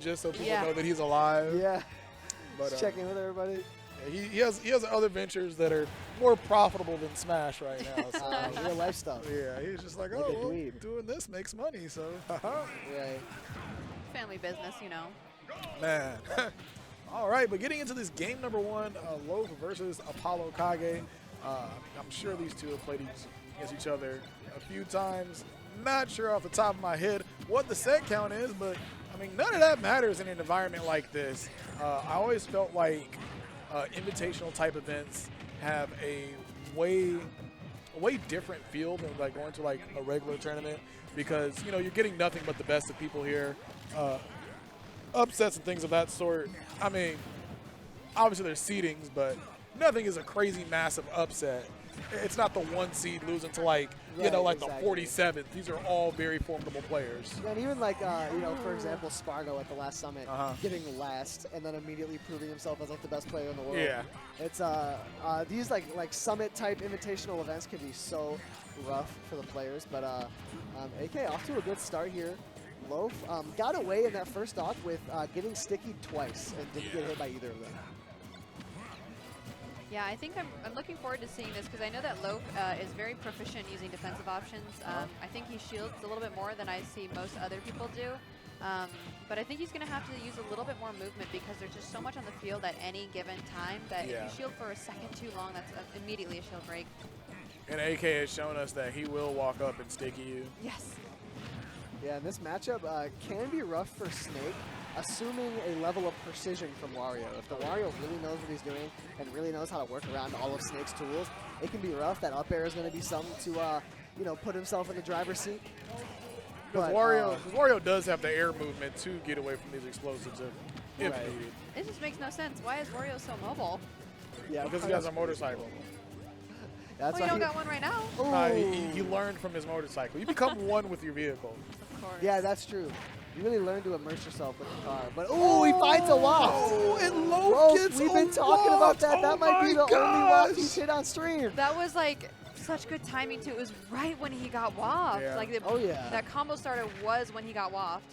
just so people know that he's alive. Yeah. But, Just checking with everybody. Yeah, he has other ventures that are more profitable than Smash right now. So. Real life stuff. Yeah, he's just like, Like oh, a well, dweeb. doing this makes money, so. Right. Family business, you know. Man. All right, but getting into this game number 1, Loaf versus ApolloKage. I'm sure these two have played against each other a few times. Not sure off the top of my head what the set count is, but I mean, none of that matters in an environment like this. I always felt like invitational type events have a way different feel than like going to like a regular tournament, because you know you're getting nothing but the best of people here. Upsets and things of that sort. I mean, obviously there's seedings, but nothing is a crazy massive upset. It's not the 1 seed losing to like, you know, like exactly. the 47th. These are all very formidable players. And even like, you know, for example, Spargo at the last summit, getting last and then immediately proving himself as like the best player in the world. Yeah. It's these like summit type invitational events can be so rough for the players, but AK off to a good start here. Loaf got away in that first stock with getting sticky twice and didn't get hit by either of them. Yeah, I think I'm looking forward to seeing this because I know that Loaf is very proficient using defensive options. I think he shields a little bit more than I see most other people do. But I think he's going to have to use a little bit more movement because there's just so much on the field at any given time that if you shield for a second too long, that's immediately a shield break. And AK has shown us that he will walk up and sticky you. Yes. Yeah, and this matchup can be rough for Snake, assuming a level of precision from Wario. If the Wario really knows what he's doing and really knows how to work around all of Snake's tools, it can be rough. That up air is going to be something to, you know, put himself in the driver's seat. Because Wario does have the air movement to get away from these explosives if needed. It just makes no sense. Why is Wario so mobile? Yeah, because he has a motorcycle. That's well, you don't got one right now. He learned from his motorcycle. You become one with your vehicle. Of course. Yeah, that's true. You really learn to immerse yourself with the car. But he finds a waft. Oh, and Loaf gets we've been talking about that. That might be the only waft he's hit on stream. That was like such good timing too. It was right when he got waft. Yeah. Like that combo starter was when he got waft.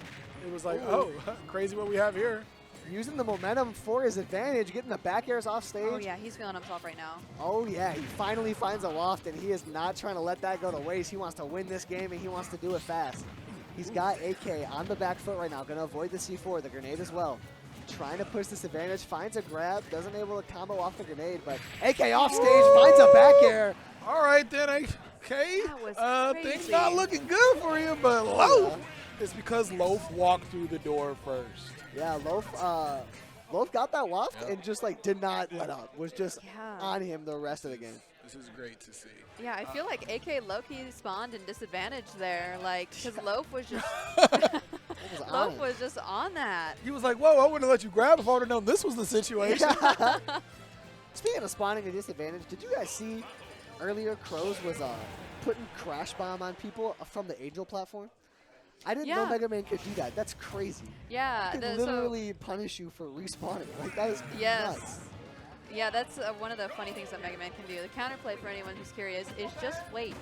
It was like, oh, crazy what we have here. Using the momentum for his advantage, getting the back airs off stage. Oh yeah, he's feeling himself right now. Oh yeah, he finally finds a waft, and he is not trying to let that go to waste. He wants to win this game, and he wants to do it fast. He's got AK on the back foot right now, going to avoid the C4, the grenade as well. Trying to push this advantage, finds a grab, doesn't able to combo off the grenade, but AK off stage, finds a back air. All right then, AK. Things not looking good for you, but Loaf. It's because Loaf walked through the door first. Yeah, Loaf got that waft and just like did not let up. Was just on him the rest of the game. This is great to see. Yeah, I feel like AK low-key spawned in disadvantage there, like because Loaf was just Loaf was just on that. He was like, "Whoa, I wouldn't have let you grab if I would have known this was the situation." Speaking of spawning a disadvantage, did you guys see earlier Crows was putting Crash Bomb on people from the Angel platform? I didn't know Mega Man could do that. That's crazy. Yeah. It could literally punish you for respawning. Like, that is nuts. Yeah, that's one of the funny things that Mega Man can do. The counterplay, for anyone who's curious, is just wait.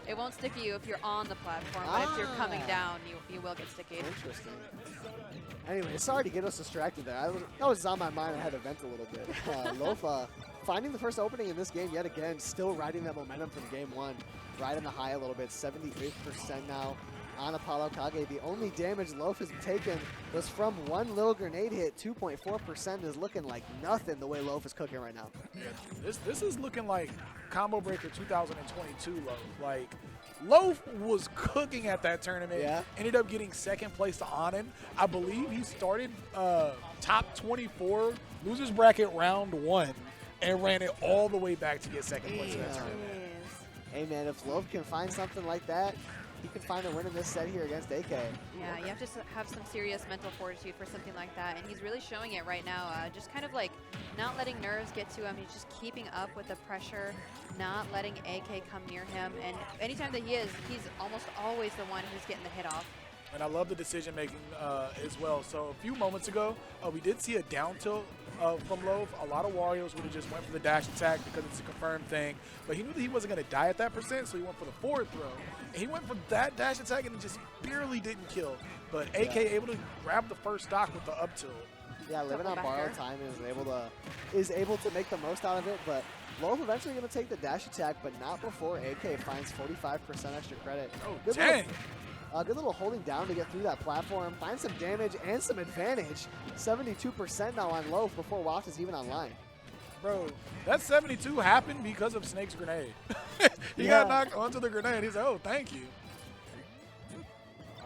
It won't stick you if you're on the platform, but if you're coming down, you will get sticky. Interesting. Anyway, sorry to get us distracted there. That was on my mind. I had to vent a little bit. Loaf finding the first opening in this game yet again, still riding that momentum from game one. Riding the high a little bit, 78% now on ApolloKage. The only damage Loaf has taken was from one little grenade hit. 2.4% is looking like nothing the way Loaf is cooking right now. Yeah, this is looking like Combo Breaker 2022 Loaf. Like, Loaf was cooking at that tournament. Ended up getting second place to Anin. I believe he started top 24, losers bracket round 1, and ran it all the way back to get second place in that tournament. Hey man, if Loaf can find something like that, he can find a win in this set here against AK. Yeah, you have to have some serious mental fortitude for something like that, and he's really showing it right now. Just kind of like not letting nerves get to him. He's just keeping up with the pressure, not letting AK come near him, and anytime that he is, he's almost always the one who's getting the hit off. And I love the decision making as well. So a few moments ago, we did see a down tilt from Loaf. A lot of Warriors would have just went for the dash attack because it's a confirmed thing. But he knew that he wasn't going to die at that percent, so he went for the forward throw. And he went for that dash attack and just barely didn't kill. But AK able to grab the first stock with the up tilt. Yeah, living on borrowed time is able to make the most out of it. But Loaf eventually going to take the dash attack, but not before AK finds 45% extra credit. Oh, dang. Good little holding down to get through that platform. Find some damage and some advantage. 72% now on Loaf before Waft is even online. Bro, that 72 happened because of Snake's grenade. He got knocked onto the grenade. He's like, oh, thank you.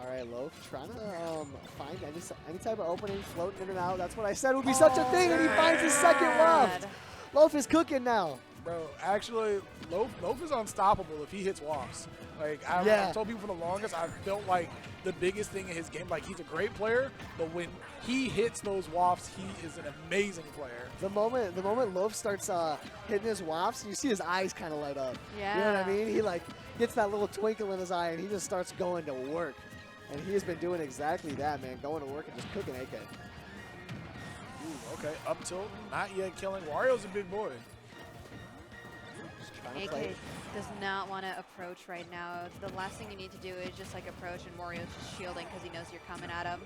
All right, Loaf trying to find any type of opening, floating in and out. That's what I said would be such a thing, and he finds his second Waft. Loaf is cooking now. Bro, actually, Loaf is unstoppable if he hits wafts. Like, I've told people for the longest, I felt like the biggest thing in his game, like, he's a great player, but when he hits those wafts, he is an amazing player. The moment Loaf starts hitting his wafts, you see his eyes kind of light up. Yeah. You know what I mean? He, like, gets that little twinkle in his eye, and he just starts going to work. And he has been doing exactly that, man, going to work and just cooking AK. Ooh, okay, up tilt, not yet killing. Wario's a big boy. AK does not want to approach right now. The last thing you need to do is just like approach, and Wario's just shielding because he knows you're coming at him.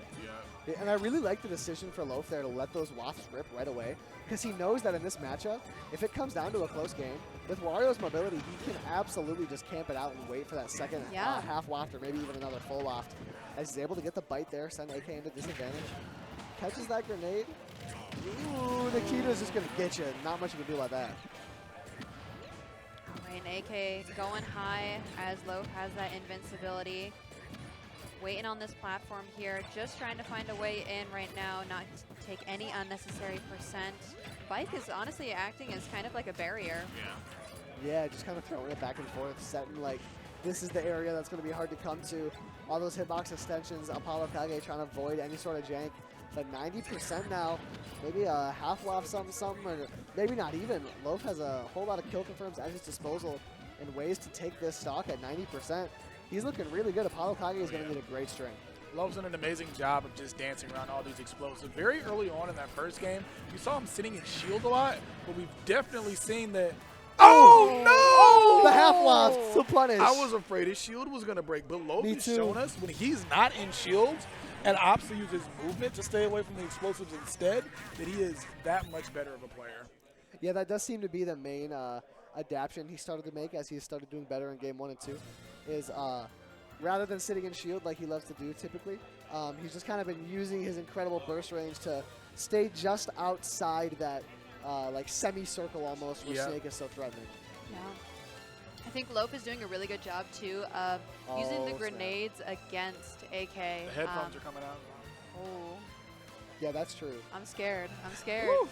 Yeah. And I really like the decision for Loaf there to let those wafts rip right away, because he knows that in this matchup, if it comes down to a close game, with Wario's mobility, he can absolutely just camp it out and wait for that second half waft or maybe even another full waft. As he's able to get the bite there, send AK into disadvantage. Catches that grenade. Ooh, Nikita's just going to get you. Not much you can do about that. All right, and AK going high as Loaf has that invincibility. Waiting on this platform here, just trying to find a way in right now, not to take any unnecessary percent. Bike is honestly acting as kind of like a barrier. Yeah, just kind of throwing it back and forth, setting like, this is the area that's going to be hard to come to. All those hitbox extensions, ApolloKage trying to avoid any sort of jank. But 90% now, maybe a half waft something, or maybe not even. Loaf has a whole lot of kill confirms at his disposal and ways to take this stock at 90%. He's looking really good. ApolloKage is going to get a great string. Love's done an amazing job of just dancing around all these explosives. Very early on in that first game, you saw him sitting in shield a lot, but we've definitely seen that. Oh, no! The half waft to punish. I was afraid his shield was going to break, but Loaf has shown us when he's not in shields and opts to use his movement to stay away from the explosives instead, that he is that much better of a player. Yeah, that does seem to be the main adaptation he started to make as he started doing better in game 1 and 2, is rather than sitting in shield like he loves to do typically, he's just kind of been using his incredible burst range to stay just outside that like semicircle almost where Snake is so threatening. Yeah. I think Loaf is doing a really good job too of using the grenades against AK. The headphones are coming out. Oh. Yeah, that's true. I'm scared. I'm scared. Woo!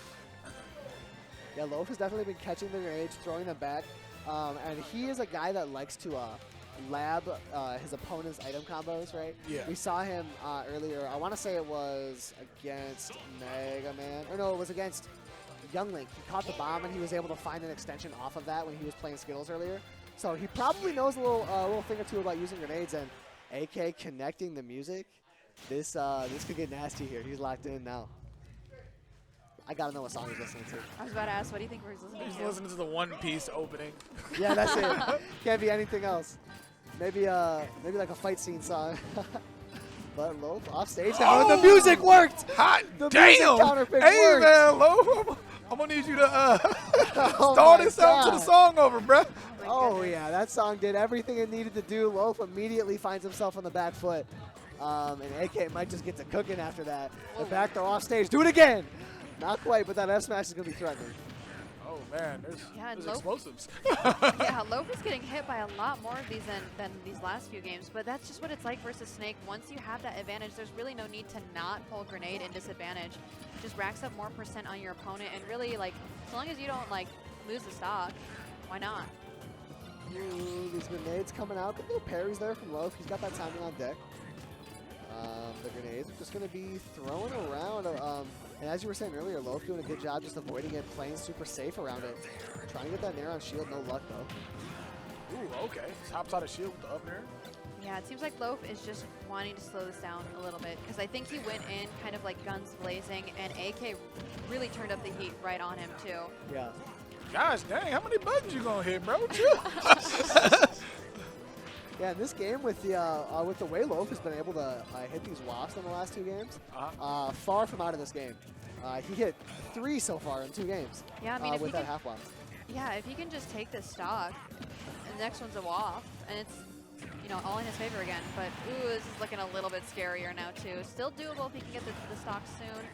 Yeah, Loaf has definitely been catching the grenades, throwing them back, and he is a guy that likes to lab his opponent's item combos, right? Yeah. We saw him earlier. I want to say it was against Mega Man. Or no, it was against Young Link. He caught the bomb, and he was able to find an extension off of that when he was playing Skittles earlier. So he probably knows a little thing or two about using grenades, and AK connecting the music. This could get nasty here. He's locked in now. I gotta know what song he's listening to. I was about to ask, what do you think we're listening He's to? listening to the One Piece opening. Yeah, that's it. Can't be anything else. Maybe like a fight scene song. But Loaf off stage now, and the music worked. Hot The damn! music counterpick Hey worked. man, Loaf, I'm gonna need you to Oh start my this out to the God. song over, bruh. Oh yeah, that song did everything it needed to do. Loaf immediately finds himself on the back foot. And AK might just get to cooking after that. The back throw off stage. Do it again. Not quite, but that F smash is going to be threatening. Oh man, there's Loaf, explosives. yeah, Loaf is getting hit by a lot more of these than these last few games, but that's just what it's like versus Snake. Once you have that advantage, there's really no need to not pull grenade in disadvantage. Just racks up more percent on your opponent, and really, like, as long as you don't like lose the stock, why not? Ooh, these grenades coming out. Good little parries there from Loaf. He's got that timing on deck. The grenades are just going to be thrown around. And as you were saying earlier, Loaf doing a good job just avoiding it, playing super safe around it. Trying to get that nair on shield, no luck though. Ooh, okay. Hops out of shield with the up there. Yeah, it seems like Loaf is just wanting to slow this down a little bit because I think he went in kind of like guns blazing, and AK really turned up the heat right on him too. Yeah. Gosh dang, how many buttons you gonna hit, bro? Chill. Yeah, in this game with the way Loaf has been able to hit these wafts in the last 2 games, far from out of this game. He hit 3 so far in 2 games. Yeah, I mean, with that half waft. Yeah, if he can just take this stock, and the next one's a waft, and it's all in his favor again. But ooh, this is looking a little bit scarier now too. Still doable if he can get the stock soon.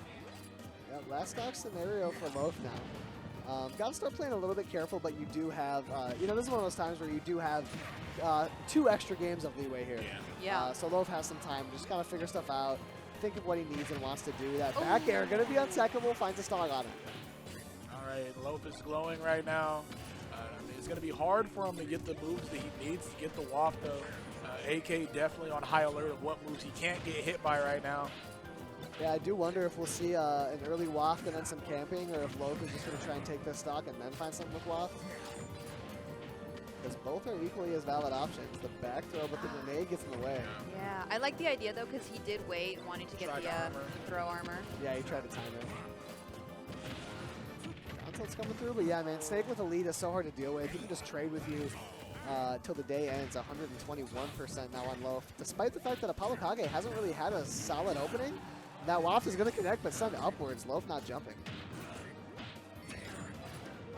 Yeah, last stock scenario for Loaf now. Got to start playing a little bit careful, but you do have, this is one of those times where you do have 2 extra games of leeway here. Yeah. So Loaf has some time to just kind of figure stuff out, think of what he needs and wants to do. That back air, going to be unsackable, finds a stock on him. All right, Loaf is glowing right now. It's going to be hard for him to get the moves that he needs to get the waft, though. AK definitely on high alert of what moves he can't get hit by right now. Yeah, I do wonder if we'll see an early waft and then some camping, or if Loaf is just going to try and take this stock and then find something with waft. Because both are equally as valid options. The back throw, but the grenade gets in the way. Yeah, I like the idea though because he did wait, wanting to get the throw armor. Yeah, he tried to time it. It's coming through, but yeah, man, Snake with a lead is so hard to deal with. He can just trade with you till the day ends. 121% now on Loaf, despite the fact that ApolloKage hasn't really had a solid opening. That waft is going to connect, but send upwards. Loaf not jumping.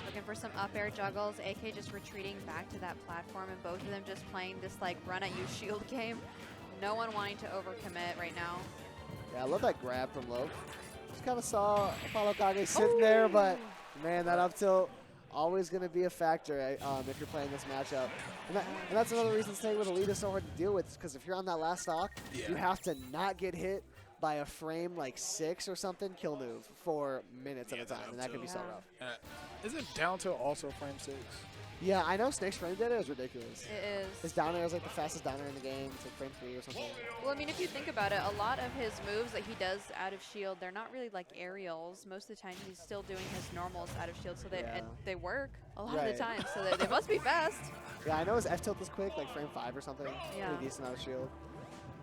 Looking for some up air juggles. AK just retreating back to that platform, and both of them just playing this like run at you shield game. No one wanting to overcommit right now. Yeah, I love that grab from Loaf. Just kind of saw ApolloKage sitting there, but man, that up tilt always going to be a factor if you're playing this matchup. And that's another reason staying with a lead is so hard to deal with, because if you're on that last stock, you have to not get hit by a frame like 6 or something, kill move for minutes at a time, and that can be so rough. Isn't down tilt also frame 6? Yeah, I know Snake's frame data is ridiculous. It is. His down air is like the fastest down air in the game. It's like frame 3 or something. Well, I mean, if you think about it, a lot of his moves that he does out of shield, they're not really like aerials. Most of the time, he's still doing his normals out of shield, so they work a lot of the time. So they must be fast. Yeah, I know his F tilt is quick, like frame 5 or something. Yeah. Pretty decent out of shield.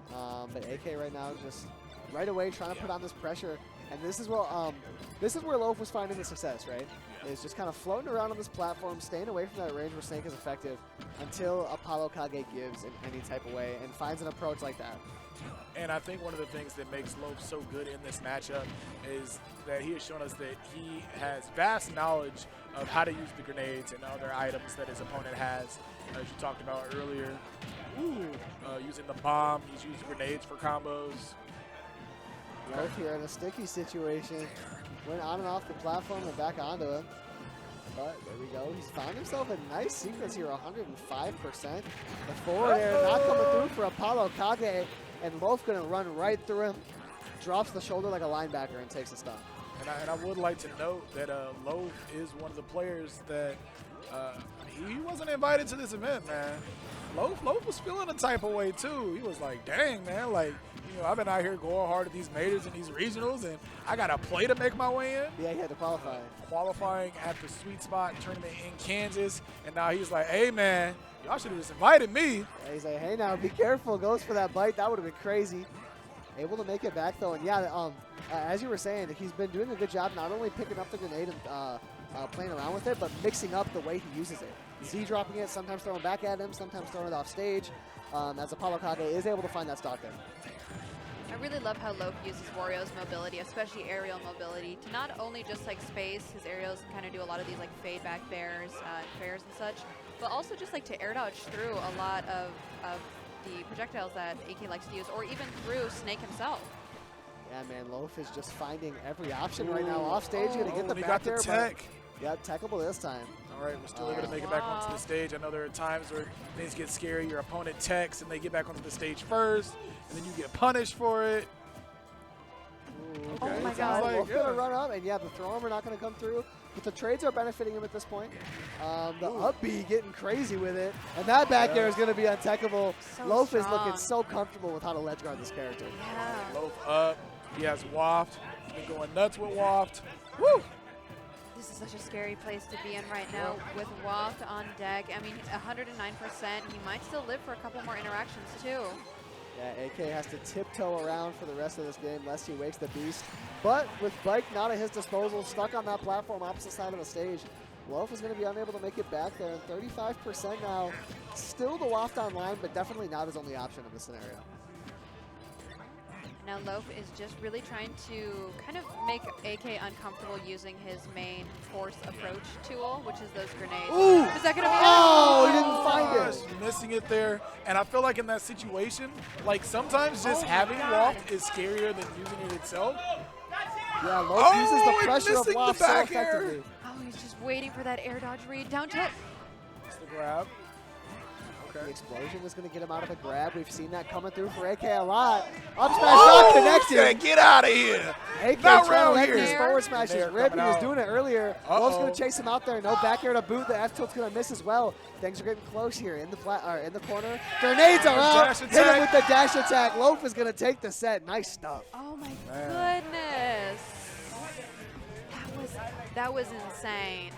But AK right now is just right away trying to put on this pressure. And this is where Loaf was finding the success, right? Is just kind of floating around on this platform, staying away from that range where Snake is effective until ApolloKage gives in any type of way and finds an approach like that. And I think one of the things that makes Loaf so good in this matchup is that he has shown us that he has vast knowledge of how to use the grenades and other items that his opponent has, as you talked about earlier. Using the bomb, he's using grenades for combos. Loaf here in a sticky situation. Went on and off the platform and back onto him. But there we go. He's found himself a nice sequence here, 105%. The forward air not coming through for ApolloKage, and Loaf going to run right through him. Drops the shoulder like a linebacker and takes a stop. And I would like to note that Loaf is one of the players that he wasn't invited to this event, man. Loaf was feeling a type of way too. He was like, dang, man, like, I've been out here going hard at these majors and these regionals, and I got to play to make my way in. Yeah, he had to qualify. Qualifying at the Sweet Spot tournament in Kansas, and now he's like, hey, man, y'all should have just invited me. Yeah, he's like, hey, now, be careful. Goes for that bite. That would have been crazy. Able to make it back, though. And, yeah, as you were saying, he's been doing a good job not only picking up the grenade and playing around with it, but mixing up the way he uses it. Z-dropping it, sometimes throwing back at him, sometimes throwing it off stage, as ApolloKage is able to find that stock there. I really love how Loaf uses Wario's mobility, especially aerial mobility, to not only just like space, his aerials kind of do a lot of these like fade back bears, fairs and such, but also just like to air dodge through a lot of the projectiles that AK likes to use, or even through Snake himself. Yeah, man, Loaf is just finding every option right now. Off stage, going to get the back got there. The tech. Yeah, techable this time. All right, we're still able to make it back onto the stage. I know there are times where things get scary. Your opponent techs and they get back onto the stage first, and then you get punished for it. Ooh, okay. Oh my God. Loaf going to run up, and yeah, the throw armor not going to come through. But the trades are benefiting him at this point. The up B getting crazy with it. And that back air is going to be untechable. So Loaf strong. is looking so comfortable with how to ledge guard this character. Yeah. Loaf up. He has waft. He's been going nuts with waft. Woo! This is such a scary place to be in right now with Waft on deck. I mean, 109%. He might still live for a couple more interactions, too. Yeah, AK has to tiptoe around for the rest of this game lest he wakes the beast. But with Bike not at his disposal, stuck on that platform opposite side of the stage, Loaf is going to be unable to make it back there. And 35% now. Still the Waft online, but definitely not his only option in this scenario. Now Loaf is just really trying to kind of make AK uncomfortable using his main force approach tool, which is those grenades. Ooh. Is that going to be Oh, he didn't find Gosh, it. missing it there. And I feel like in that situation, like sometimes just having Waft is scarier than using it itself. Yeah, Loaf uses the and pressure of missing the Waft so back air. effectively. Oh, he's just waiting for that air dodge read. Down tilt. It's the grab. The Okay. explosion is going to get him out of the grab. We've seen that coming through for AK a lot. Up smash not connected. Get out of here. AK Not trying to around let here. these forward smashes Nair rip. He coming was out. doing it earlier. Uh-oh. Love's going to chase him out there. No back air to boot. The F tilt's going to miss as well. Things are getting close here in the in the corner. Grenades are out. Dash Hit attack. him with the dash attack. Loaf is going to take the set. Nice stuff. Oh my Man. goodness. That was insane.